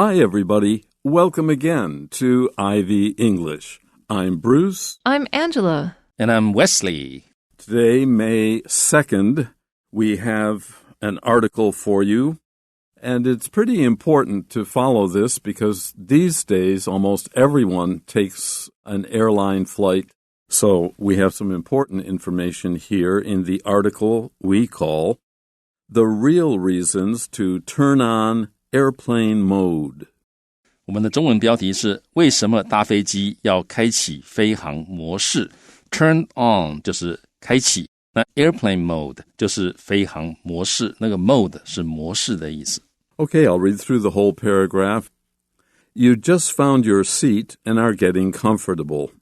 Hi, everybody. Welcome again to Ivy English. I'm Bruce. I'm Angela. And I'm Wesley. Today, May 2nd, we have an article for you. And it's pretty important to follow this because these days almost everyone takes an airline flight. So we have some important information here in the article we call The Real Reasons to Turn on Airplane Mode. 我们的中文标题是为什么搭飞机要开启飞航模式。 Turn on 就是开启，那 airplane mode 就是飞航模式，那个 mode 是模式的意思。 Okay, I'll read through the whole paragraph. You just found your seat and are getting comfortable.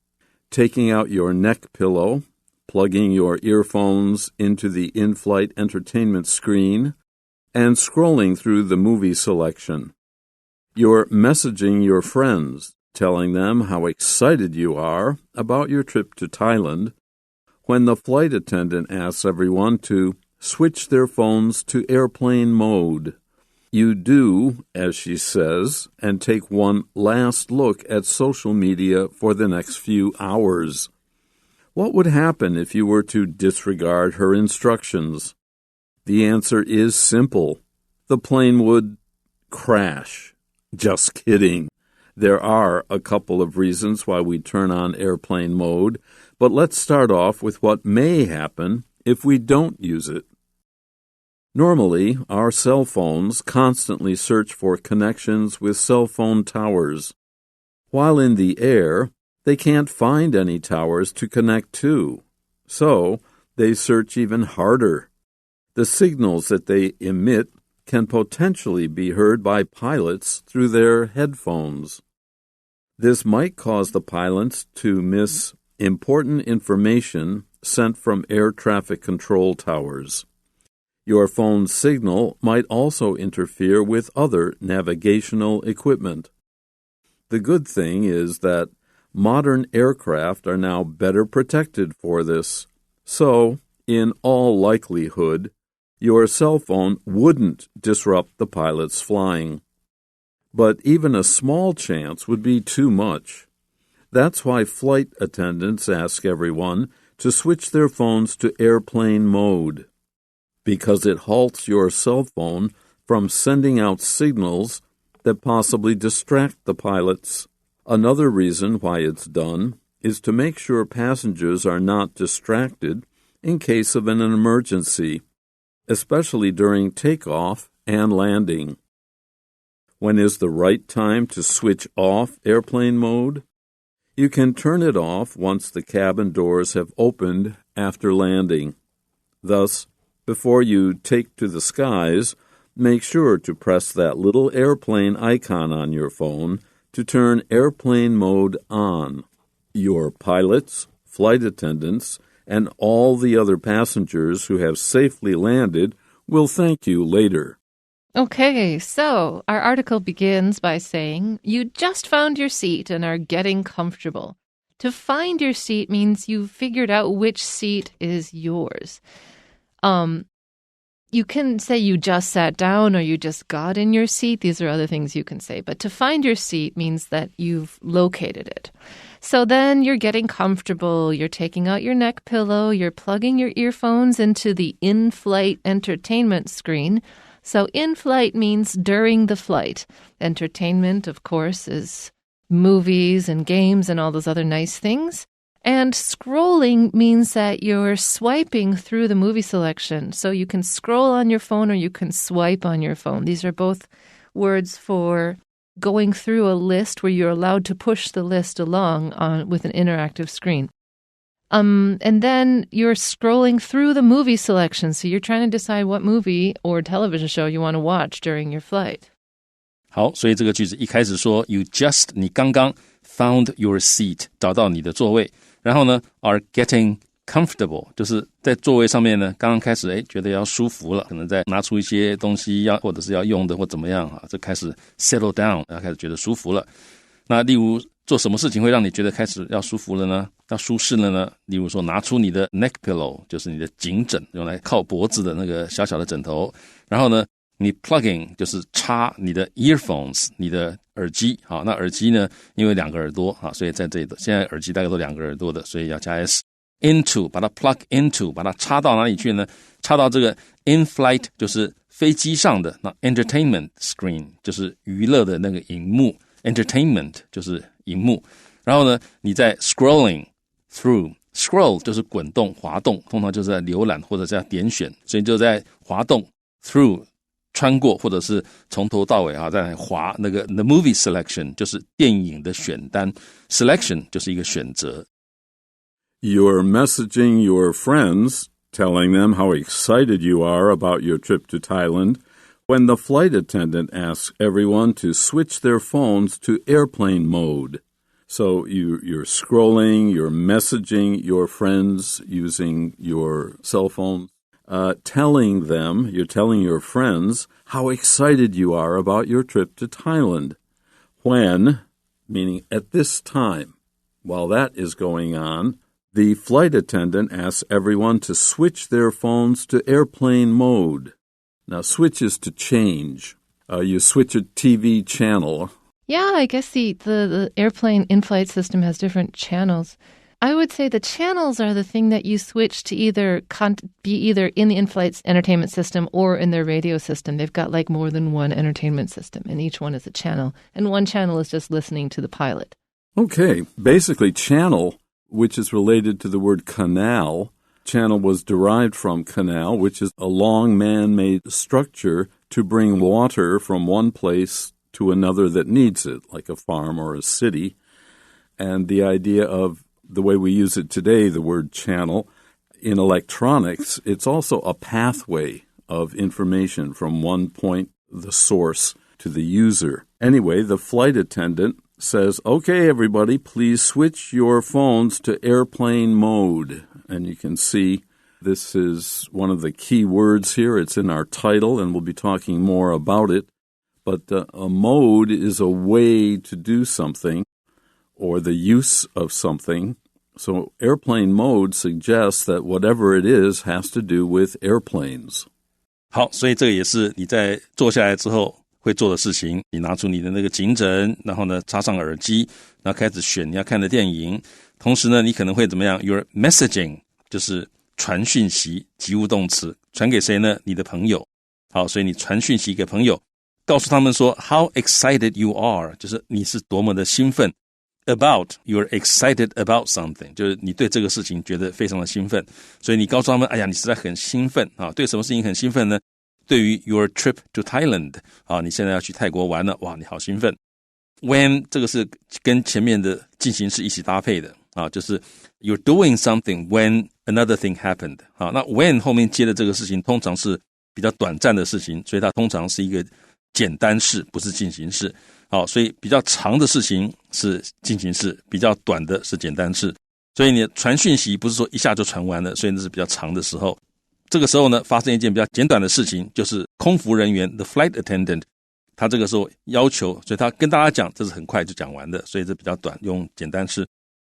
Taking out your neck pillow, plugging your earphones into the in-flight entertainment screen, and scrolling through the movie selection. You're messaging your friends, telling them how excited you are about your trip to Thailand, when the flight attendant asks everyone to switch their phones to airplane mode. You do, as she says, and take one last look at social media for the next few hours. What would happen if you were to disregard her instructions? The answer is simple. The plane would crash. Just kidding. There are a couple of reasons why we turn on airplane mode, but let's start off with what may happen if we don't use it. Normally, our cell phones constantly search for connections with cell phone towers. While in the air, they can't find any towers to connect to, so they search even harder. The signals that they emit can potentially be heard by pilots through their headphones. This might cause the pilots to miss important information sent from air traffic control towers. Your phone's signal might also interfere with other navigational equipment. The good thing is that modern aircraft are now better protected for this, so, in all likelihood, your cell phone wouldn't disrupt the pilot's flying. But even a small chance would be too much. That's why flight attendants ask everyone to switch their phones to airplane mode, because it halts your cell phone from sending out signals that possibly distract the pilots. Another reason why it's done is to make sure passengers are not distracted in case of an emergency, especially during takeoff and landing. When is the right time to switch off airplane mode? You can turn it off once the cabin doors have opened after landing. Thus, before you take to the skies, make sure to press that little airplane icon on your phone to turn airplane mode on. Your pilots, flight attendants, and all the other passengers who have safely landed will thank you later. Okay, so our article begins by saying, you just found your seat and are getting comfortable. To find your seat means you've figured out which seat is yours. You can say you just sat down or you just got in your seat. These are other things you can say. But to find your seat means that you've located it. So then you're getting comfortable. You're taking out your neck pillow. You're plugging your earphones into the in-flight entertainment screen. So in-flight means during the flight. Entertainment, of course, is movies and games and all those other nice things. And scrolling means that you're swiping through the movie selection. So you can scroll on your phone or you can swipe on your phone. These are both words for going through a list where you're allowed to push the list along with an interactive screen. And then you're scrolling through the movie selection. So you're trying to decide what movie or television show you want to watch during your flight. 好，所以这个句子一开始说 You just 你刚刚 found your seat 找到你的座位，然后呢 are getting comfortable 就是在座位上面呢刚刚开始觉得要舒服了，可能在拿出一些东西要或者是要用的或怎么样就开始 settle down 要开始觉得舒服了。那例如做什么事情会让你觉得开始要舒服了呢？要舒适了呢？例如说拿出你的 neck pillow 就是你的颈枕，用来靠脖子的那个小小的枕头，然后呢你 plugging 就是插你的 earphones 你的耳机，好，那耳机呢因为两个耳朵，好，所以在这里现在耳机大概都两个耳朵的，所以要加 s。 into 把它 plug into 把它插到哪里去呢？插到这个 in flight 就是飞机上的，那 entertainment screen 就是娱乐的那个荧幕， entertainment 就是荧幕。然后呢你在 scrolling through， scroll 就是滚动滑动，通常就是在浏览或者在点选，所以就在滑动 through 穿过或者是从头到尾在滑那个 the movie selection 就是电影的选单， selection 就是一个选择。You're messaging your friends, telling them how excited you are about your trip to Thailand, when the flight attendant asks everyone to switch their phones to airplane mode. So you're scrolling, you're messaging your friends using your cell phone, telling your friends how excited you are about your trip to Thailand. When, meaning at this time, while that is going on, the flight attendant asks everyone to switch their phones to airplane mode. Now, switch is to change. You switch a TV channel. Yeah, I guess the airplane in-flight system has different channels. I would say the channels are the thing that you switch to be either in the in-flight's entertainment system or in their radio system. They've got like more than one entertainment system, and each one is a channel. And one channel is just listening to the pilot. Okay, basically channel, which is related to the word canal. Channel was derived from canal, which is a long man-made structure to bring water from one place to another that needs it, like a farm or a city. And the idea of the way we use it today, the word channel, in electronics, it's also a pathway of information from one point, the source, to the user. Anyway, the flight attendant says, okay, everybody, please switch your phones to airplane mode. And you can see this is one of the key words here. It's in our title, and we'll be talking more about it. But a mode is a way to do something or the use of something. So airplane mode suggests that whatever it is has to do with airplanes. 好，所以这个也是你在坐下来之后会做的事情，你拿出你的那个颈枕，然后呢插上耳机，然后开始选你要看的电影。同时呢你可能会怎么样？ You're messaging 就是传讯息，及物动词，传给谁呢？你的朋友。好，所以你传讯息给朋友，告诉他们说 How excited you are， 就是你是多么的兴奋。About, you're excited about something， 就是你对这个事情觉得非常的兴奋，所以你告诉他们，哎呀，你实在很兴奋啊！对什么事情很兴奋呢？对于 your trip to Thailand， 啊，你现在要去泰国玩了，哇，你好兴奋。When 这个是跟前面的进行式一起搭配的啊，就是 you're doing something when another thing happened。啊，那 when 后面接的这个事情通常是比较短暂的事情，所以它通常是一个简单式，不是进行式。好，所以比较长的事情是进行式，比较短的是简单式。所以你传讯息不是说一下就传完了，所以那是比较长的时候。这个时候呢，发生一件比较简短的事情，就是空服人员 the flight attendant， 他这个时候要求，所以他跟大家讲，这是很快就讲完的，所以这比较短，用简单式。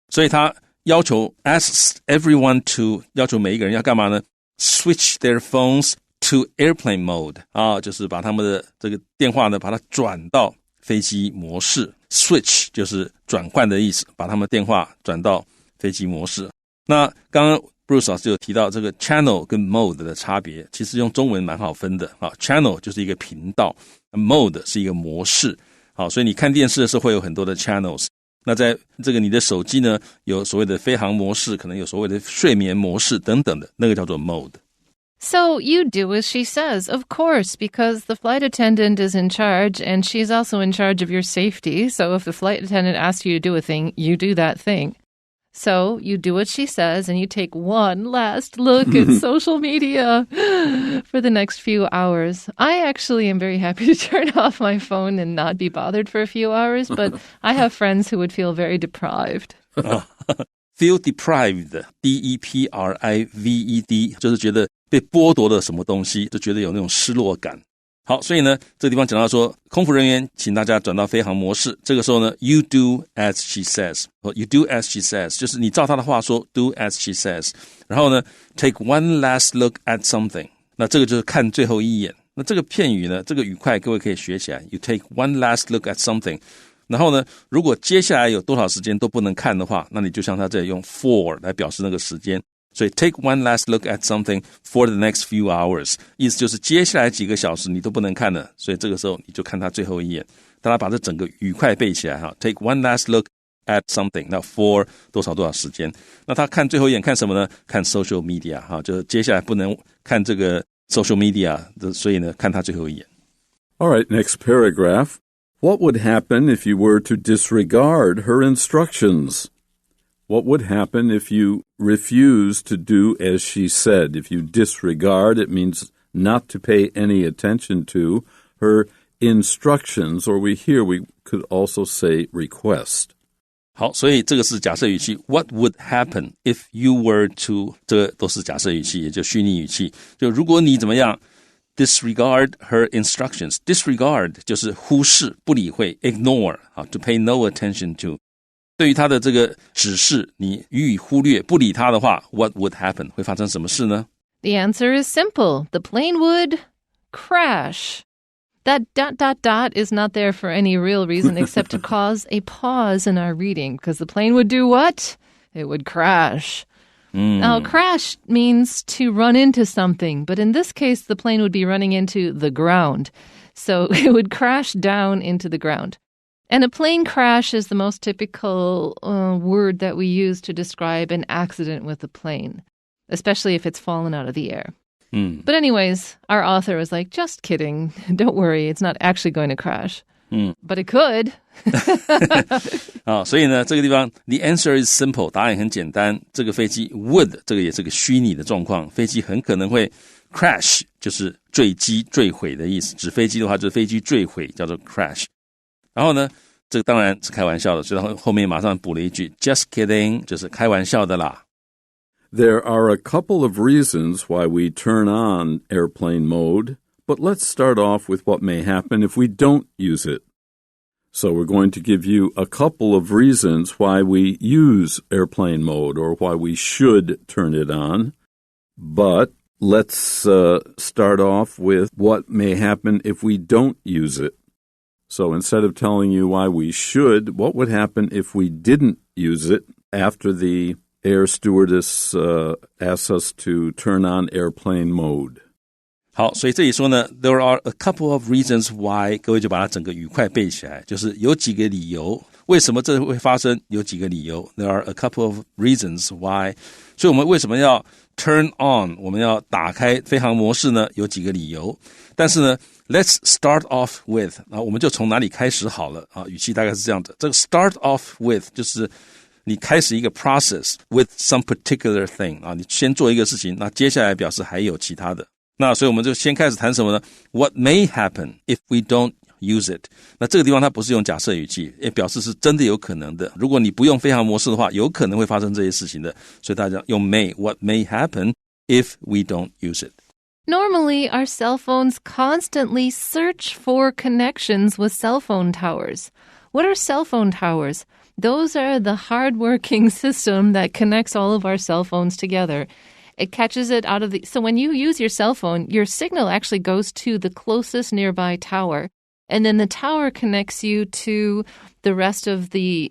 所以他要求 asks everyone to， 要求每一个人要干嘛呢？ switch their phones to airplane mode， 啊，就是把他们的这个电话呢，把它转到飞机模式。 switch 就是转换的意思，把他们电话转到飞机模式。那刚刚 Bruce 老师有提到这个 channel 跟 mode 的差别，其实用中文蛮好分的。channel 就是一个频道， mode 是一个模式。好，所以你看电视的时候会有很多的 channels。那在这个你的手机呢，有所谓的飞行模式，可能有所谓的睡眠模式等等的，那个叫做 mode。So you do as she says, of course, because the flight attendant is in charge and she's also in charge of your safety. So if the flight attendant asks you to do a thing, you do that thing. So you do what she says and you take one last look at social media for the next few hours. I actually am very happy to turn off my phone and not be bothered for a few hours, but I have friends who would feel very deprived. Feel deprived, D-E-P-R-I-V-E-D, 就是觉得被剥夺了什么东西，就觉得有那种失落感。好，所以呢这个地方讲到说，空服人员请大家转到飞行模式，这个时候呢 you do as she says， you do as she says 就是你照她的话说 do as she says， 然后呢 take one last look at something， 那这个就是看最后一眼那这个片语呢，这个语块各位可以学起来。You take one last look at something。然后呢，如果接下来有多少时间都不能看的话，那你就像它这里用 for 来表示那个时间。所以 take one last look at something for the next few hours， 意思就是接下来几个小时你都不能看了，所以这个时候你就看它最后一眼。大家把这整个语块背起来哈 ，take one last look at something， 那 for 多少时间？那他看最后一眼看什么呢？看 social media 哈，就是接下来不能看这个 social media， 所以呢，看他最后一眼。All right, next paragraph. What would happen if you were to disregard her instructions? What would happen if you refuse to do as she said? If you disregard, it means not to pay any attention to her instructions, or we could also say request. 好，所以这个是假设语气。What would happen if you were to？ 这个都是假设语气，也就虚拟语气。就如果你怎么样 disregard her instructions， disregard 就是忽视、不理会 ，ignore 啊 ，to pay no attention to。对于他的这个指示，你予以忽略，不理他的话 ，what would happen？ 会发生什么事呢？ The answer is simple. The plane would crash. That ... is not there for any real reason except to cause a pause in our reading, because the plane would do what? It would crash. Now, crash means to run into something, but in this case, the plane would be running into the ground. So it would crash down into the ground. And a plane crash is the most typical word that we use to describe an accident with a plane, especially if it's fallen out of the air. But anyways, our author was like, just kidding. Don't worry, it's not actually going to crash. But it could. 所以呢，这个地方 the answer is simple， 答案很简单。这个飞机 would， 这个也是个虚拟的状况，飞机很可能会 crash， 就是坠机、坠毁的意思。指飞机的话，就是飞机坠毁，叫做 crash。然后呢，这个当然是开玩笑的，所以他后面马上补了一句 just kidding， 就是开玩笑的啦。There are a couple of reasons why we turn on airplane mode, but let's start off with what may happen if we don't use it. So we're going to give you a couple of reasons why we use airplane mode or why we should turn it on. But let's start off with what may happen if we don't use it. So instead of telling you why we should, what would happen if we didn't use it after the air stewardess asks us to turn on airplane mode? 好，所以这里说呢 there are a couple of reasons why， 各位就把它整个语块背起来，就是有几个理由，为什么这会发生，有几个理由 there are a couple of reasons why， 所以我们为什么要 turn on， 我们要打开飞行模式呢，有几个理由。但是呢 let's start off with， 我们就从哪里开始好了语气大概是这样的，这个 start off with 就是你开始一个 process with some particular thing 你先做一个事情，那接下来表示还有其他的。那所以我们就先开始谈什么呢？ What may happen if we don't use it？ 那这个地方它不是用假设语气，也表示是真的有可能的。如果你不用飞行模式的话，有可能会发生这些事情的。所以大家用 may， What may happen if we don't use it？ Normally, our cell phones constantly search for connections with cell phone towers. What are cell phone towers? Those are the hard-working system that connects all of our cell phones together. It catches it out of the... So when you use your cell phone, your signal actually goes to the closest nearby tower. And then the tower connects you to the rest of the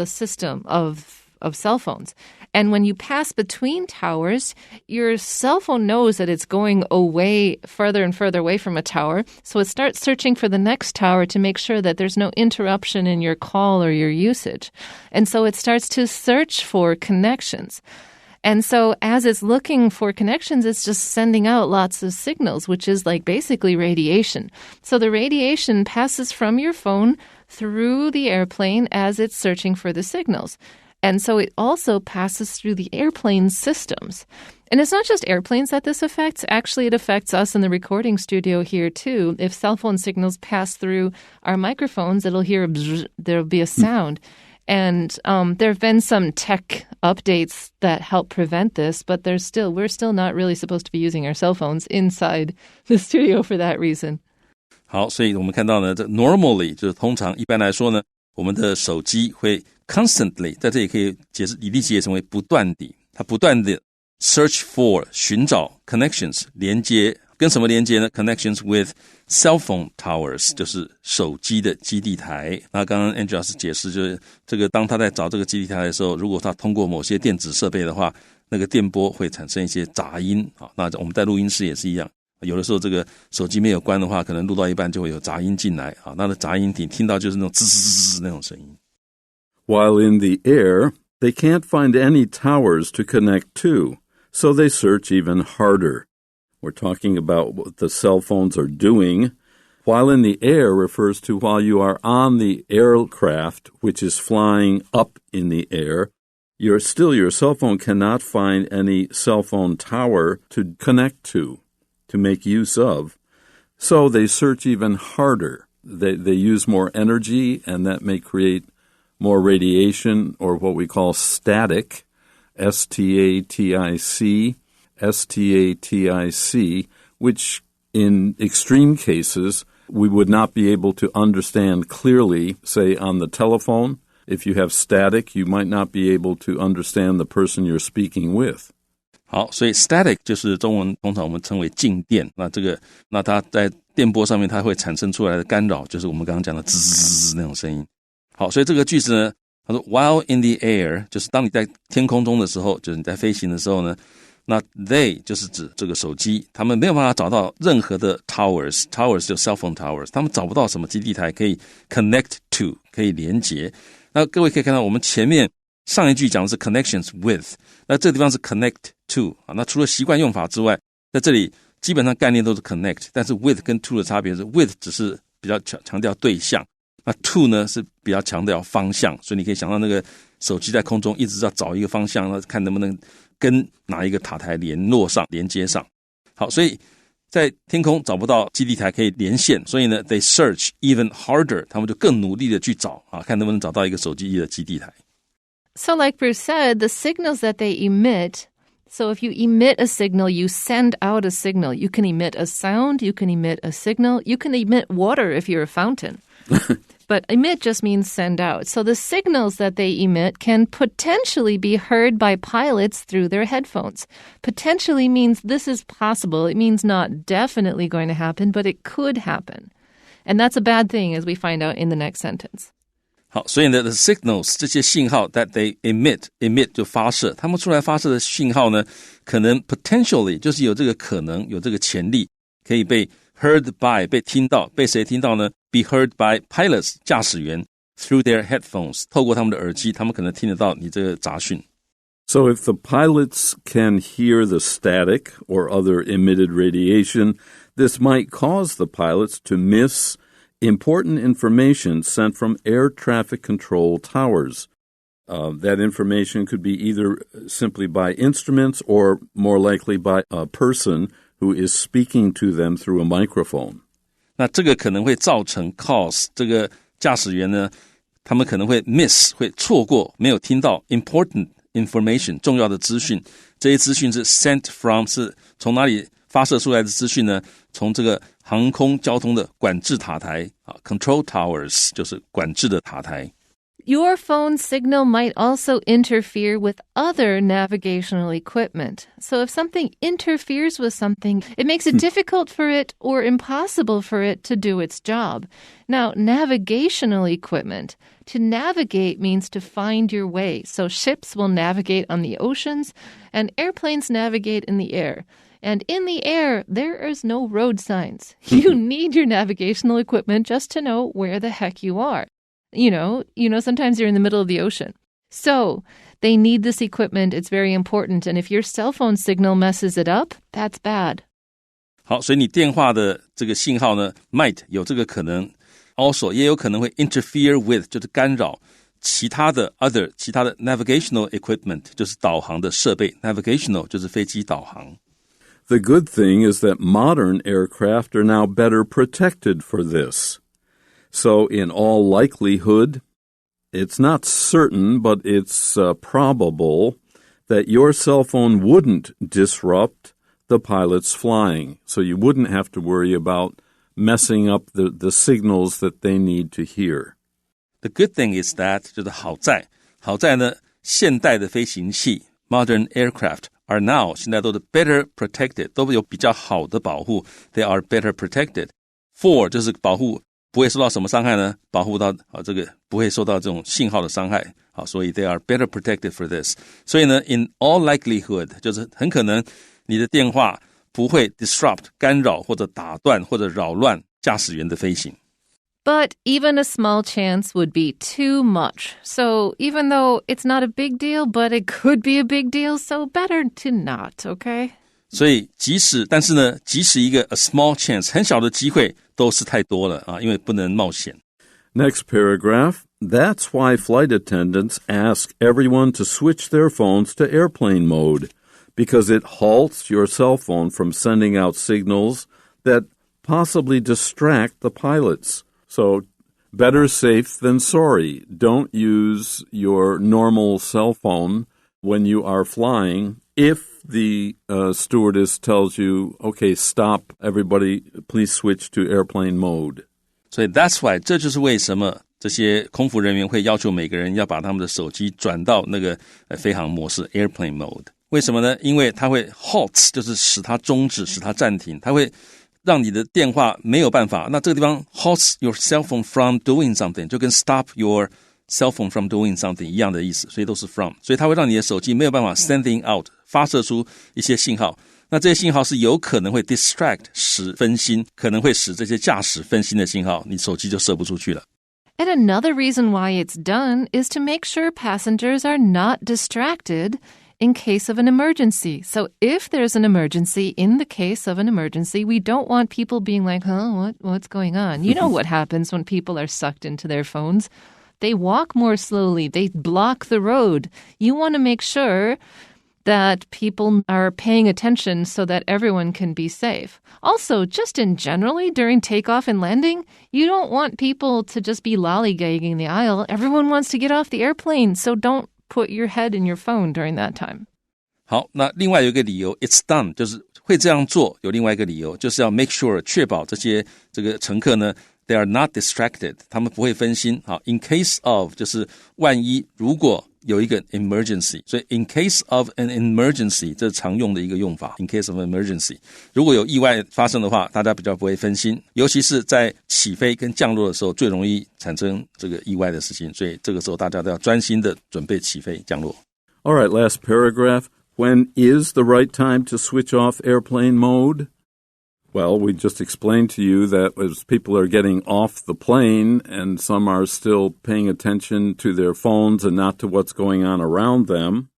system of cell phones. And when you pass between towers, your cell phone knows that it's going away, further and further away from a tower. So it starts searching for the next tower to make sure that there's no interruption in your call or your usage. And so it starts to search for connections. And so as it's looking for connections, it's just sending out lots of signals, which is like basically radiation. So the radiation passes from your phone through the airplane as it's searching for the signals. And so it also passes through the airplane systems. And it's not just airplanes that this affects. Actually, it affects us in the recording studio here, too. If cell phone signals pass through our microphones, it'll hear there'll be a sound. And there have been some tech updates that help prevent this, but we're still not really supposed to be using our cell phones inside the studio for that reason. 好，所以我们看到呢，这 normally 就是通常一般来说呢，我们的手机会 constantly 在这里可以解释，以立即也成为不断地，它不断的 search for 寻找 connections 连接跟什么连接呢？ Connections with cell phone towers 就是手机的基地台。那刚刚 Andrew 老师解释，就是这个当他在找这个基地台的时候，如果他通过某些电子设备的话，那个电波会产生一些杂音。那我们在录音室也是一样，有的时候这个手机没有关的话，可能录到一半就会有杂音进来。那的杂音听到就是那种滋滋滋滋那种声音。While in the air, they can't find any towers to connect to, so they search even harder. We're talking about what the cell phones are doing. While in the air refers to while you are on the aircraft, which is flying up in the air. Your cell phone cannot find any cell phone tower to connect to make use of. So they search even harder. They use more energy, and that may create more radiation, or what we call static, static, which in extreme cases we would not be able to understand clearly, say on the telephone. If you have static, you might not be able to understand the person you're speaking with. 好，所以 static 就是中文通常我们称为静电。那它在电波上面它会产生出来的干扰，就是我们刚刚讲的滋滋滋滋那种声音。好，所以这个句子呢，他说 while in the air 就是当你在天空中的时候，就是你在飞行的时候呢，那 they 就是指这个手机，他们没有办法找到任何的 towers 就 cell phone towers， 他们找不到什么基地台可以 connect to 可以连接。那各位可以看到我们前面上一句讲的是 connections with， 那这个地方是 connect to 那除了习惯用法之外，在这里基本上概念都是 connect， 但是 with 跟 to 的差别是 with 只是比较强调对象，那 to 呢是比较强调方向，所以你可以想到那个手机在空中一直要找一个方向，看能不能跟哪一个塔台连接上。好，所以在天空找不到基地台可以连线，所以呢 they search even harder， 他们就更努力的去找看能不能找到一个手机的基地台。So like Bruce said, the signals that they emit, so if you emit a signal, you send out a signal. You can emit a sound, you can emit a signal, you can emit water if you're a fountain. But emit just means send out. So the signals that they emit can potentially be heard by pilots through their headphones. Potentially means this is possible. It means not definitely going to happen, but it could happen. And that's a bad thing, as we find out in the next sentence. 好，所以呢 the signals 这些信号 that they emit 就发射，他们出来发射的信号呢，可能 potentially 就是有这个可能，有这个潜力可以被 heard by 被听到，被谁听到呢？ be heard by pilots 驾驶员 through their headphones 透过他们的耳机，他们可能听得到你这个杂讯。So if the pilots can hear the static or other emitted radiation, this might cause the pilots to miss important information sent from air traffic control towers. That information could be either simply by instruments or more likely by a person who is speaking to them through a microphone. 那这个可能会造成 cause 这个驾驶员呢，他们可能会 miss 会错过，没有听到 important information 重要的资讯。这些资讯是 sent from 是从哪里发射出来的资讯呢？从这个航空交通的管制塔台control towers 就是管制的塔台。Your phone signal might also interfere with other navigational equipment. So if something interferes with something, it makes it difficult for it or impossible for it to do its job. Now, navigational equipment. To navigate means to find your way. So ships will navigate on the oceans and airplanes navigate in the air. And in the air, there is no road signs. You need your navigational equipment just to know where the heck you are. You know, sometimes you're in the middle of the ocean. So they need this equipment. It's very important. And if your cell phone signal messes it up, that's bad. 好，所以你电话的这个信号呢 might 有这个可能 also 也有可能会 interfere with 就是干扰其他的 navigational equipment 就是导航的设备 navigational 就是飞机导航。The good thing is that modern aircraft are now better protected for this. So in all likelihood, it's not certain, but it's probable that your cell phone wouldn't disrupt the pilot's flying. So you wouldn't have to worry about messing up the signals that they need to hear. The good thing is that 就是好在呢，现代的飞行器 modern aircraft are now 现在都是 better protected， 都有比较好的保护 ，they are better protected for 就是保护不会受到什么伤害呢？保护到这个不会受到这种信号的伤害。好，所以 they are better protected for this。所以呢 ，in all likelihood 就是很可能你的电话不会 disrupt 干扰或者打断或者扰乱驾驶员的飞行。But even a small chance would be too much. So even though it's not a big deal, but it could be a big deal, so better to not, okay? 所以但是呢，即使一个 a small chance 很小的机会都是太多了啊，因为不能冒险。Next paragraph, that's why flight attendants ask everyone to switch their phones to airplane mode, because it halts your cell phone from sending out signals that possibly distract the pilots.So, better safe than sorry. Don't use your normal cell phone when you are flying if the stewardess tells you, okay, stop, everybody, please switch to airplane mode. 所以 that's why 这就是为什么这些空服人员会要求每个人要把他们的手机转到那个飞行模式 airplane mode。为什么呢？因为它会 halt， 就是使它终止，使它暂停，它会让你的电话没有办法，那这个地方 halts your cell phone from doing something 就跟 stop your cell phone from doing something 一样的意思，所以都是 from， 所以它会让你的手机没有办法 sending out 发射出一些信号，那这些信号是有可能会 distract 使分心，可能会使这些驾驶分心的信号，你手机就射不出去了。And another reason why it's done is to make sure passengers are not distracted in case of an emergency. So if there's an emergency, in the case of an emergency, we don't want people being like, what's going on? You know what happens when people are sucked into their phones. They walk more slowly. They block the road. You want to make sure that people are paying attention so that everyone can be safe. Also, just in generally, during takeoff and landing, you don't want people to just be lollygagging the aisle. Everyone wants to get off the airplane, so don't put your head in your phone during that time. 好，那另外有一个理由 it's done 就是会这样做，有另外一个理由就是要 make sure 确保这个乘客呢 they are not distracted 他们不会分心。好 in case of 就是万一如果有一个 emergency， 所以 in case of an emergency 这是常用的一个用法 in case of an emergency 如果有意外发生的话，大家比较不会分心，尤其是在起飞跟降落的时候最容易产生这个意外的事情，所以这个时候大家都要专心的准备起飞降落。 All right, last paragraph. When is the right time to switch off airplane mode? Well, we just explained to you that as people are getting off the plane and some are still paying attention to their phones and not to what's going on around them,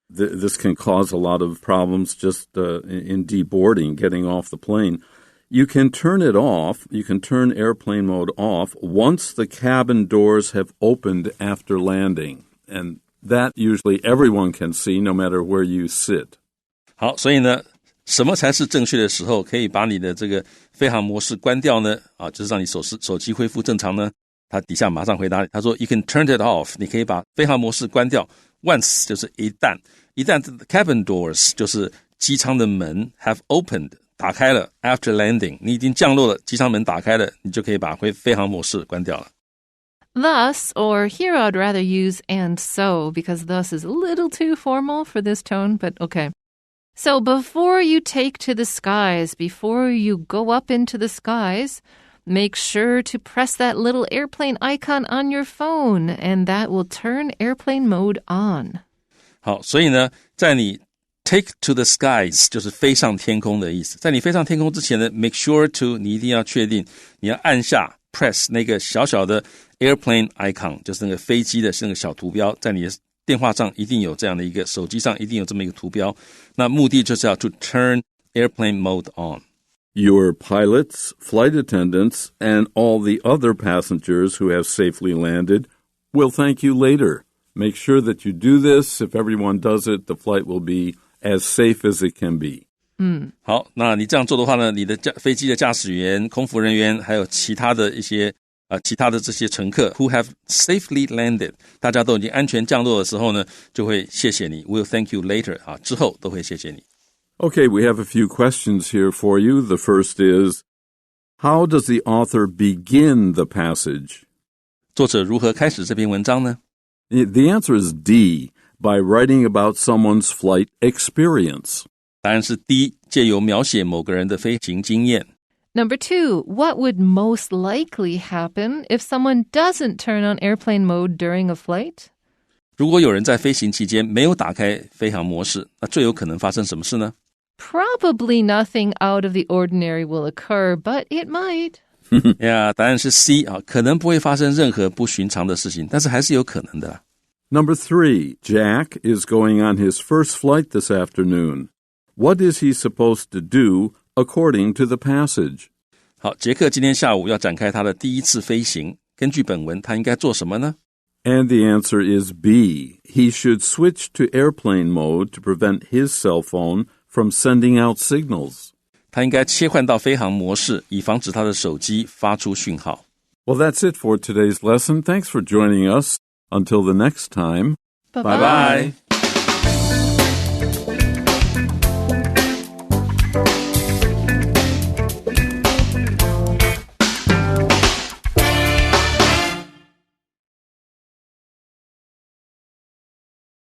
this can cause a lot of problems just in deboarding, getting off the plane. You can turn it off. You can turn airplane mode off once the cabin doors have opened after landing. And that usually everyone can see no matter where you sit. 好，所以呢什么才是正确的时候可以把你的这个飞行模式关掉呢？就是让你手机恢复正常呢？他底下马上回答，他说 You can turn it off， 你可以把飞行模式关掉。Once 就是一旦 cabin doors 就是机舱的门 have opened 打开了 after landing 你已经降落了，机舱门打开了，你就可以把飞行模式关掉了。Thus, or here I'd rather use and so, because thus is a little too formal for this tone, but okay. So before you take to the skies, before you go up into the skies, make sure to press that little airplane icon on your phone, and that will turn airplane mode on. 好，所以呢，在你 take to the skies 就是飞上天空的意思。在你飞上天空之前呢 make sure to 你一定要确定，你要按下 press 那个小小的 airplane icon， 就是那个飞机的那个小图标，在你的电话上一定有这样的一个，手机上一定有这么一个图标，那目的就是要 to turn airplane mode on. Your pilots, flight attendants, and all the other passengers who have safely landed will thank you later. Make sure that you do this. If everyone does it, the flight will be as safe as it can be. 好，那你这样做的话呢，你的飞机的驾驶员、空服人员，还有其他的这些乘客 who have safely landed 大家都已经安全降落的时候呢，就会谢谢你 will thank you later 之后都会谢谢你。 Okay, we have a few questions here for you. The first is, how does the author begin the passage? 作者如何开始这篇文章呢？ The answer is D. by writing about someone's flight experience. 答案是 D， 借由描写某个人的飞行经验。Number 2, what would most likely happen if someone doesn't turn on airplane mode during a flight? 如果有人在飞行期间没有打开飞行模式，那最有可能发生什么事呢？ Probably nothing out of the ordinary will occur, but it might. 答案是 C， 可能不会发生任何不寻常的事情，但是还是有可能的。Number 3, Jack is going on his first flight this afternoon. What is he supposed to do according to the passage? 好，杰克今天下午要展开他的第一次飞行，根据本文他应该做什么呢？ And the answer is B. He should switch to airplane mode to prevent his cell phone from sending out signals. 他应该切换到飞行模式，以防止他的手机发出讯号。 Well, that's it for today's lesson. Thanks for joining us. Until the next time. Bye-bye. Bye-bye.